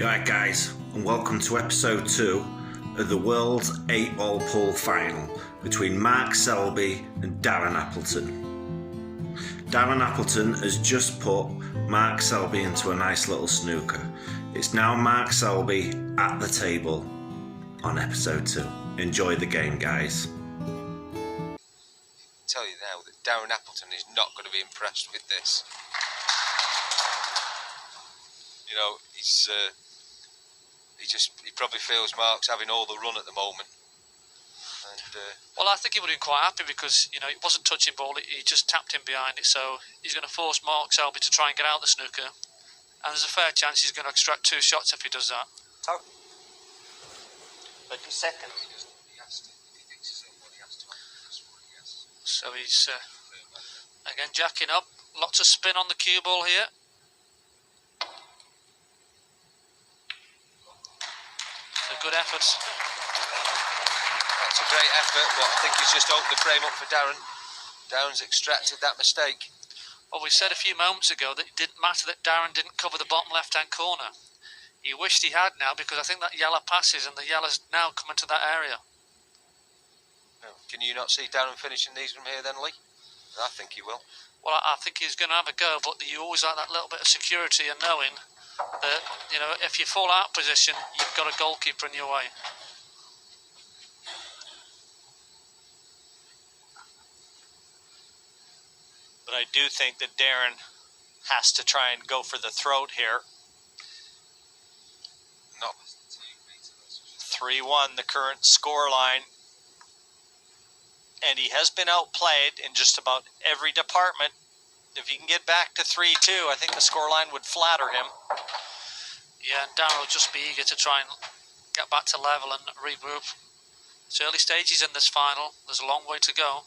Alright guys, and welcome to episode 2 of the World's 8-Ball Pool Final between Mark Selby and Darren Appleton. Darren Appleton has just put Mark Selby into a nice little snooker. It's now Mark Selby at the table on episode 2. Enjoy the game, guys. I tell you now that Darren Appleton is not going to be impressed with this. You know, he probably feels Mark's having all the run at the moment. And well, I think he would have been quite happy because, you know, it wasn't touching ball, he just tapped him behind it, so he's going to force Mark Selby to try and get out the snooker, and there's a fair chance he's going to extract 2 shots if he does that. 30 seconds. So he's, again, jacking up, lots of spin on the cue ball here. A good effort. That's a great effort, but I think he's just opened the frame up for Darren. Darren's extracted that mistake. Well, we said a few moments ago that it didn't matter that Darren didn't cover the bottom left-hand corner. He wished he had now, because I think that yellow passes and the yellow's now coming to that area. Can you not see Darren finishing these from here then, Lee? I think he will. Well, I think he's going to have a go, but you always like that little bit of security and knowing that, you know, if you fall out of position, you've got a goalkeeper in your way. But I do think that Darren has to try and go for the throat here. No. 3-1, the current score line. And he has been outplayed in just about every department. If he can get back to 3-2, I think the scoreline would flatter him. Yeah, and Darren will just be eager to try and get back to level and regroup. It's early stages in this final. There's a long way to go.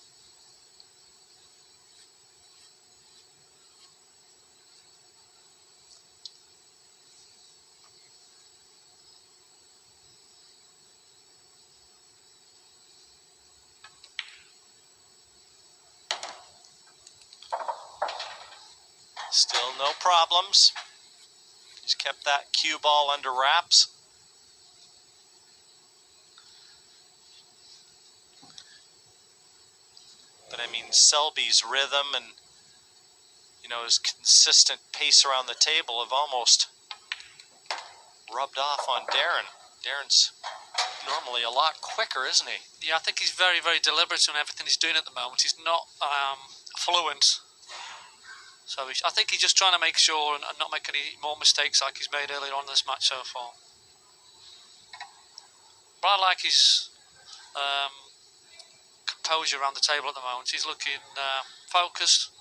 Still no problems. He's kept that cue ball under wraps. But I mean, Selby's rhythm and, you know, his consistent pace around the table have almost rubbed off on Darren. Darren's normally a lot quicker, isn't he? Yeah, I think he's very, very deliberate in everything he's doing at the moment. He's not fluent. So I think he's just trying to make sure and not make any more mistakes like he's made earlier on in this match so far. But I like his composure around the table at the moment. He's looking focused.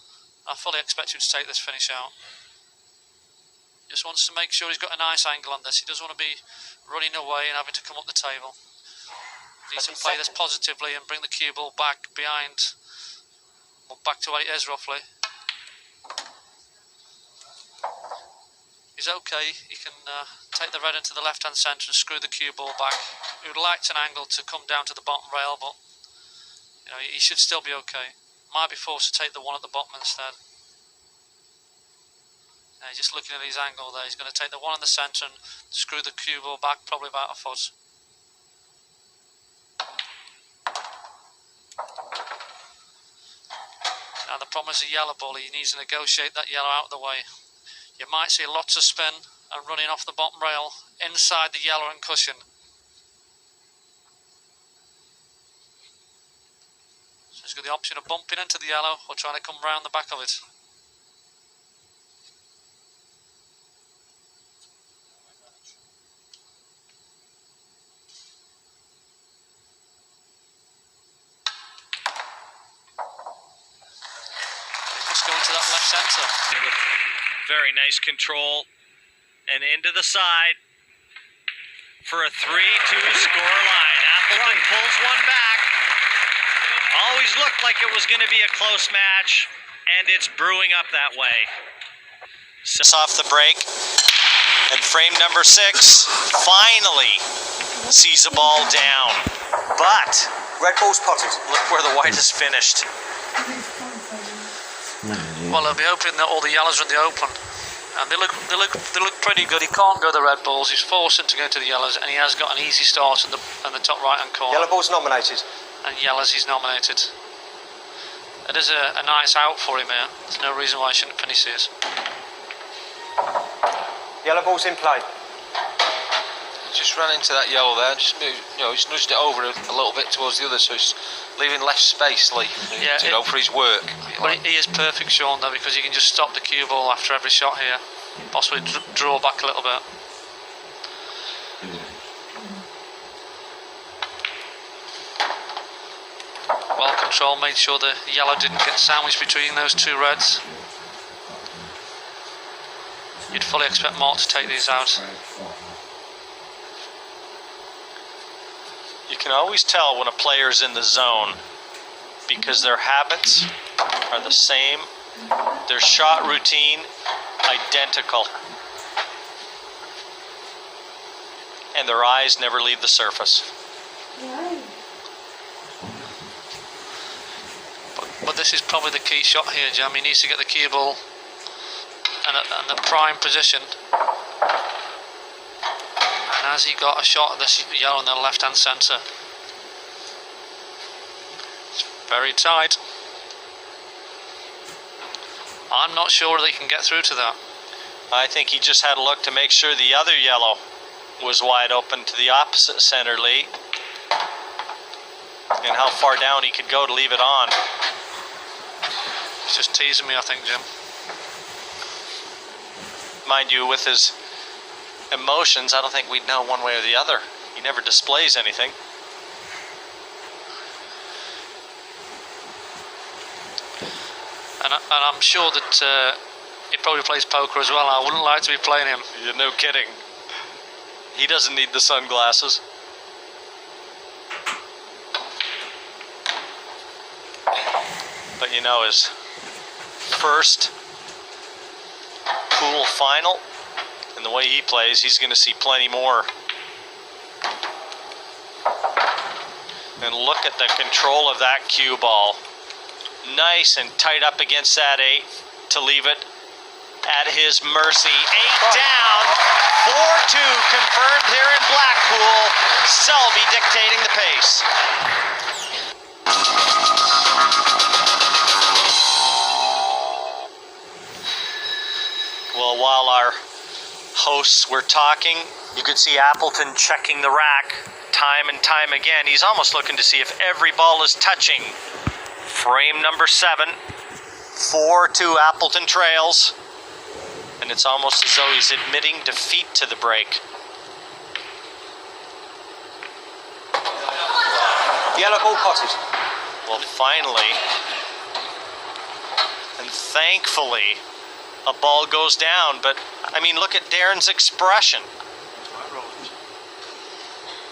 I fully expect him to take this finish out. Just wants to make sure he's got a nice angle on this. He doesn't want to be running away and having to come up the table. He needs to play this positively and bring the cue ball back behind, well, back to what it is roughly. He's okay, he can take the red into the left-hand centre and screw the cue ball back. He would like an angle to come down to the bottom rail, but you know, he should still be okay. Might be forced to take the one at the bottom instead. He's just looking at his angle there. He's going to take the one in the centre and screw the cue ball back probably about a foot. Now the problem is a yellow ball. He needs to negotiate that yellow out of the way. You might see lots of spin and running off the bottom rail inside the yellow and cushion. So he's got the option of bumping into the yellow or trying to come round the back of it. He must go into that left centre. Very nice control, and into the side for a 3-2 score line. Appleton pulls one back. Always looked like it was going to be a close match, and it's brewing up that way. Sets off the break, and frame number 6 finally sees a ball down. But red ball spotted. Look where the white is finished. Well, they'll be hoping that all the yellows are in the open. And they look pretty good. He can't go the red balls. He's forced to go to the yellows, and he has got an easy start in the top right hand corner. Yellow ball's nominated. And yellows he's nominated. It is a nice out for him here. There's no reason why he shouldn't finish this. Yellow ball's in play. Just ran into that yellow there. Just moved, he's nudged it over a little bit towards the other, so he's leaving less space, Lee, for his work. But he is perfect, Sean, though, because he can just stop the cue ball after every shot here. Possibly draw back a little bit. Well controlled, made sure the yellow didn't get sandwiched between those two reds. You'd fully expect Mark to take these out. You can always tell when a player's in the zone because their habits are the same, their shot routine identical, and their eyes never leave the surface. But this is probably the key shot here, Jam. He needs to get the cue ball and the prime position. And has he got a shot at this yellow in the left hand centre? It's very tight. I'm not sure that he can get through to that. I think he just had a look to make sure the other yellow was wide open to the opposite centre, Lee, and how far down he could go to leave it on. He's just teasing me, I think, Jim. Mind you, with his emotions, I don't think we'd know one way or the other. He never displays anything. And I'm sure that he probably plays poker as well. I wouldn't like to be playing him. You're no kidding. He doesn't need the sunglasses. But his first pool final, and the way he plays, he's going to see plenty more. And look at the control of that cue ball. Nice and tight up against that 8 to leave it at his mercy. 8 down, 4-2 confirmed here in Blackpool. Selby dictating the pace. Well, while our hosts were talking, you could see Appleton checking the rack time and time again. He's almost looking to see if every ball is touching. Frame number 7, 4-2 Appleton trails, and it's almost as though he's admitting defeat to the break. Yellow ball potted. Well, finally, and thankfully, a ball goes down, but I mean, look at Darren's expression.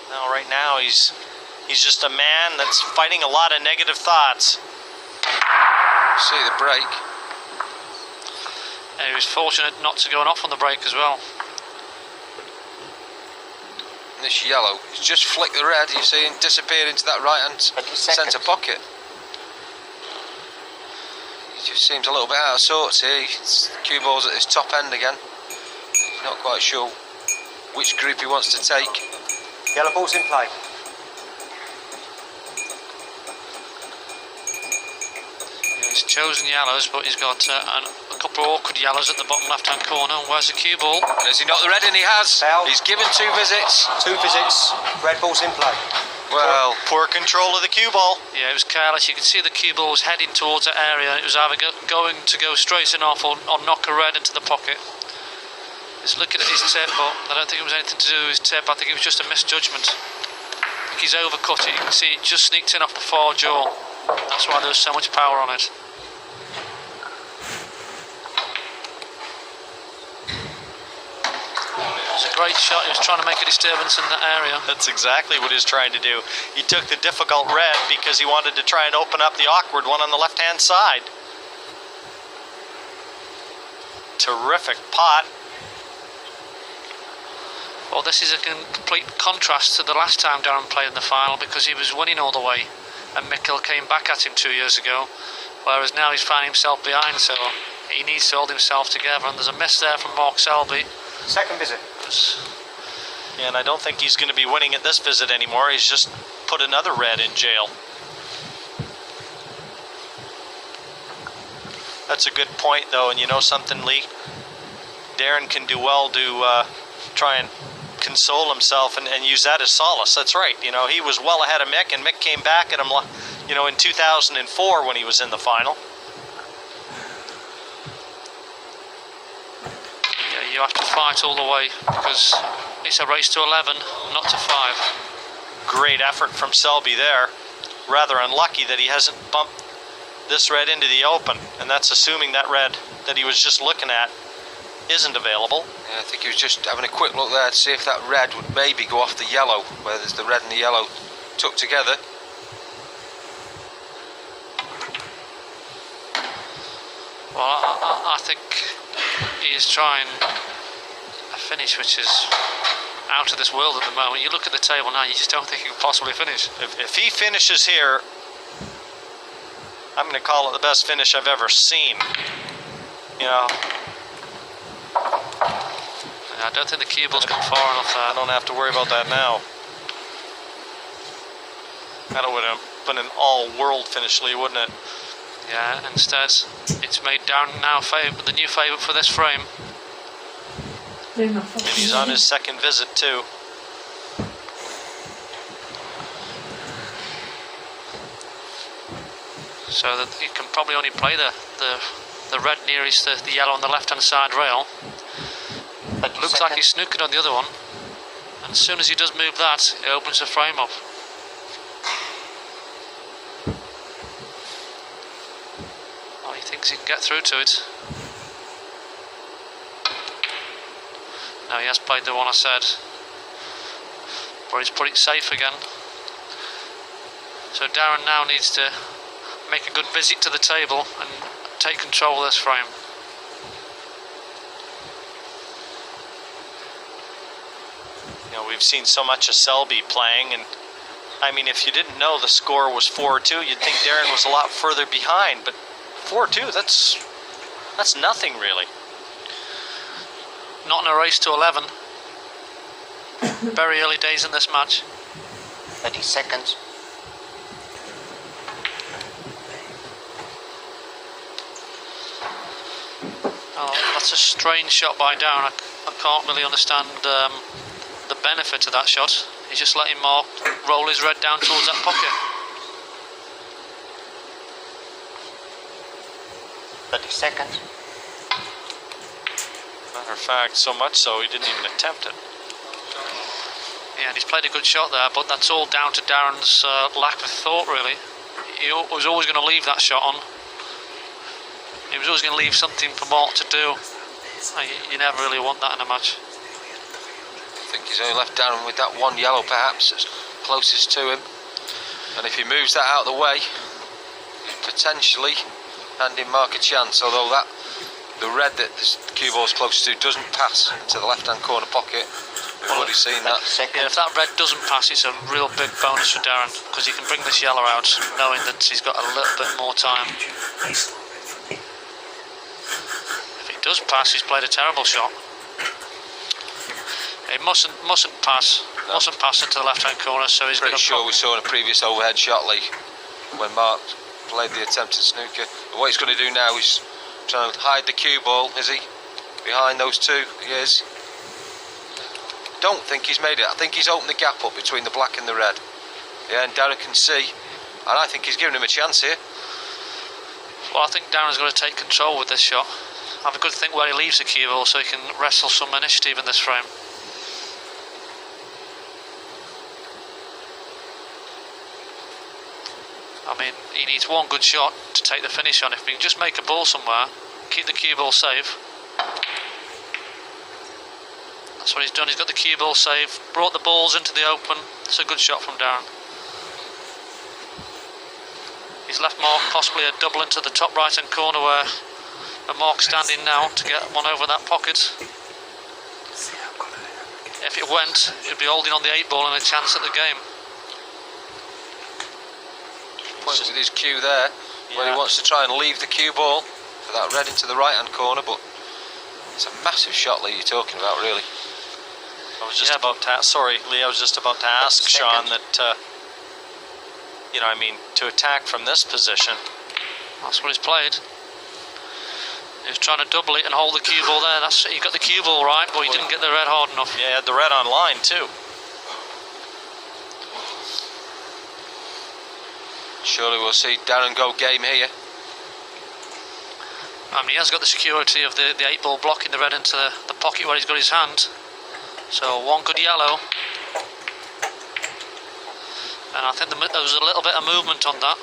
Now, right now, he's just a man that's fighting a lot of negative thoughts. See the break. And he was fortunate not to go off on the break as well. And this yellow, he's just flicked the red, you see, and disappeared into that right hand centre pocket. He just seems a little bit out of sorts here. Cue ball's at his top end again. He's not quite sure which group he wants to take. Yellow ball's in play. He's chosen yellows, but he's got a couple of awkward yellows at the bottom left-hand corner. And where's the cue ball? And has he knocked the red in? He has. Foul. He's given 2 visits. 2 visits. Red ball's in play. Well, Poor control of the cue ball. Yeah, it was careless. You can see the cue ball was heading towards that area. It was either going to go straight and off or knock a red into the pocket. Just looking at his tip, but I don't think it was anything to do with his tip. I think it was just a misjudgment. I think he's overcut it. You can see it just sneaked in off the far jaw. That's why there was so much power on it. It was a great shot. He was trying to make a disturbance in that area. That's exactly what he's trying to do. He took the difficult red because he wanted to try and open up the awkward one on the left-hand side. Terrific pot. Well, this is a complete contrast to the last time Darren played in the final, because he was winning all the way and Mikkel came back at him 2 years ago, whereas now he's finding himself behind. So He needs to hold himself together, and there's a miss there from Mark Selby. Second visit. And I don't think he's going to be winning at this visit anymore. He's just put another red in jail. That's a good point, though, and you know something, Lee? Darren can do well to try and console himself and use that as solace. That's right. You know, he was well ahead of Mick, and Mick came back at him, you know, in 2004 when he was in the final. Yeah, you have to fight all the way because it's a race to 11, not to 5. Great effort from Selby there. Rather unlucky that he hasn't bumped this red into the open, and that's assuming that red that he was just looking at isn't available. Yeah, I think he was just having a quick look there to see if that red would maybe go off the yellow, where there's the red and the yellow tucked together. Well, I think he is trying a finish which is out of this world at the moment. You look at the table now, you just don't think he can possibly finish. If he finishes here, I'm going to call it the best finish I've ever seen. You know, I don't think the cue ball's gone far enough there. I don't have to worry about that now. That would have been an all-world finish, Lee, wouldn't it? Yeah, instead it's made Darren now the new favourite for this frame. And he's on his second visit too. So that he can probably only play the red nearest the yellow on the left-hand side rail. It looks like he's snookered on the other one, and as soon as he does move that, it opens the frame up. Oh, he thinks he can get through to it. No, he has played the one I said, but he's put it safe again. So Darren now needs to make a good visit to the table and take control of this frame. You know, we've seen so much of Selby playing, and I mean, if you didn't know the score was 4-2, you'd think Darren was a lot further behind, but 4-2, that's nothing really. Not in a race to 11. Very early days in this match. 30 seconds. Oh, that's a strange shot by Darren. I can't really understand the benefit of that shot. He's just letting Mark roll his red down towards that pocket. 30 seconds. Matter of fact, so much so he didn't even attempt it. Yeah, and he's played a good shot there, but that's all down to Darren's lack of thought, really. He was always going to leave that shot on. He was always going to leave something for Mark to do. You never really want that in a match. I think he's only left Darren with that one yellow perhaps that's closest to him, and if he moves that out of the way, he's potentially handing Mark a chance, although the red that the cue ball's closest to doesn't pass into the left hand corner pocket. We've already seen that. Yeah, if that red doesn't pass, it's a real big bonus for Darren, because he can bring this yellow out knowing that he's got a little bit more time. If it does pass, he's played a terrible shot. It mustn't pass. No. Mustn't pass into the left-hand corner, so he's pretty sure we saw in a previous overhead shot, Lee, when Mark played the attempted snooker. And what he's going to do now is trying to hide the cue ball, is he? Behind those two, he is. Don't think he's made it. I think he's opened the gap up between the black and the red. Yeah, and Darren can see, and I think he's giving him a chance here. Well, I think Darren's going to take control with this shot. Have a good think where he leaves the cue ball so he can wrestle some initiative in this frame. I mean, he needs one good shot to take the finish on. If he can just make a ball somewhere, keep the cue ball safe. That's what he's done. He's got the cue ball safe, brought the balls into the open. It's a good shot from Darren. He's left Mark possibly a double into the top right hand corner where Mark's standing now to get one over that pocket. If it went, he'd be holding on the 8 ball and a chance at the game. Point with his cue there, where he wants to try and leave the cue ball. for that red into the right hand corner, but it's a massive shot, Lee, you're talking about, really. I was just about to, sorry, Lee, I was just about to ask Sean that, you know, I mean, to attack from this position. That's what he's played. He was trying to double it and hold the cue ball there. That's, he got the cue ball right, but he didn't get the red hard enough. Yeah, he had the red on line too. Surely we'll see Darren go game here. I mean, he has got the security of the 8-ball blocking the red into the pocket where he's got his hand. So one good yellow. And I think there was a little bit of movement on that.